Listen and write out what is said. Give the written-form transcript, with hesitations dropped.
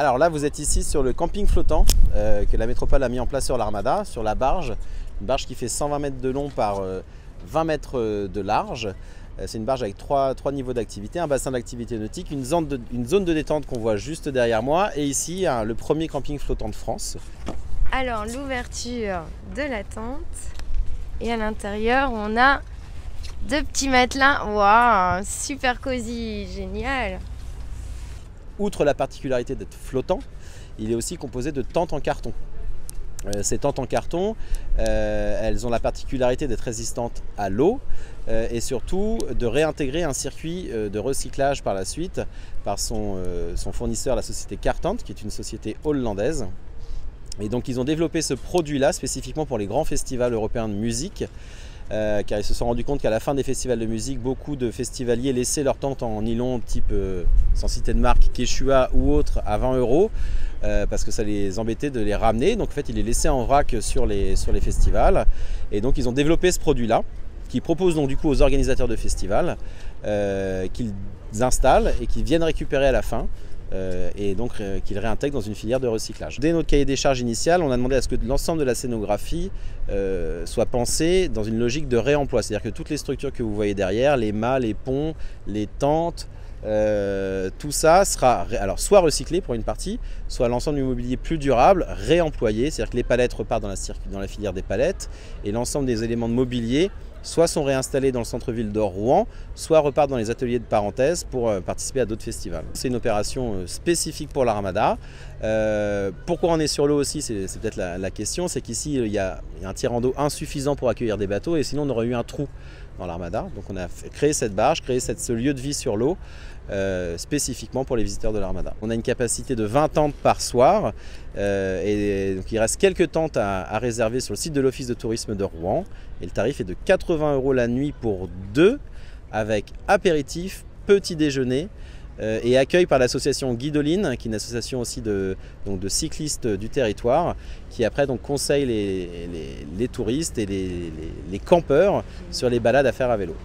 Alors là, vous êtes ici sur le camping flottant que la métropole a mis en place sur l'Armada, sur la barge. Une barge qui fait 120 mètres de long par 20 mètres de large. C'est une barge avec trois niveaux d'activité, un bassin d'activité nautique, une zone de détente qu'on voit juste derrière moi. Et ici, le premier camping flottant de France. Alors, l'ouverture de la tente. Et à l'intérieur, on a 2 petits matelas. Waouh, super cosy, génial. Outre la particularité d'être flottant, il est aussi composé de tentes en carton. Ces tentes en carton, elles ont la particularité d'être résistantes à l'eau et surtout de réintégrer un circuit de recyclage par la suite par son fournisseur, la société Cartent, qui est une société hollandaise. Et donc ils ont développé ce produit-là spécifiquement pour les grands festivals européens de musique. Car ils se sont rendus compte qu'à la fin des festivals de musique, beaucoup de festivaliers laissaient leur tente en nylon type, sans citer de marque, Quechua ou autre, à 20 €, parce que ça les embêtait de les ramener. Donc en fait, ils les laissaient en vrac sur les festivals. Et donc ils ont développé ce produit-là, qui propose donc du coup aux organisateurs de festivals qu'ils installent et qu'ils viennent récupérer à la fin. Et donc qu'ils réintègrent dans une filière de recyclage. Dès notre cahier des charges initial, on a demandé à ce que l'ensemble de la scénographie soit pensée dans une logique de réemploi. C'est-à-dire que toutes les structures que vous voyez derrière, les mâts, les ponts, les tentes, tout ça sera alors soit recyclé pour une partie, soit l'ensemble du mobilier plus durable, réemployé. C'est-à-dire que les palettes repartent dans la filière des palettes et l'ensemble des éléments de mobilier soit sont réinstallés dans le centre-ville de Rouen, soit repartent dans les ateliers de parenthèse pour participer à d'autres festivals. C'est une opération spécifique pour l'Armada. Pourquoi on est sur l'eau aussi, c'est peut-être la question, c'est qu'ici il y a un tirant d'eau insuffisant pour accueillir des bateaux et sinon on aurait eu un trou dans l'Armada. Donc on a créé cette barge, créé ce lieu de vie sur l'eau spécifiquement pour les visiteurs de l'Armada. On a une capacité de 20 tentes par soir et donc il reste quelques tentes à réserver sur le site de l'Office de tourisme de Rouen et le tarif est de 80 € la nuit pour 2 avec apéritif, petit déjeuner et accueil par l'association Guidoline, qui est une association aussi de cyclistes du territoire, qui après donc conseille les touristes et les campeurs sur les balades à faire à vélo.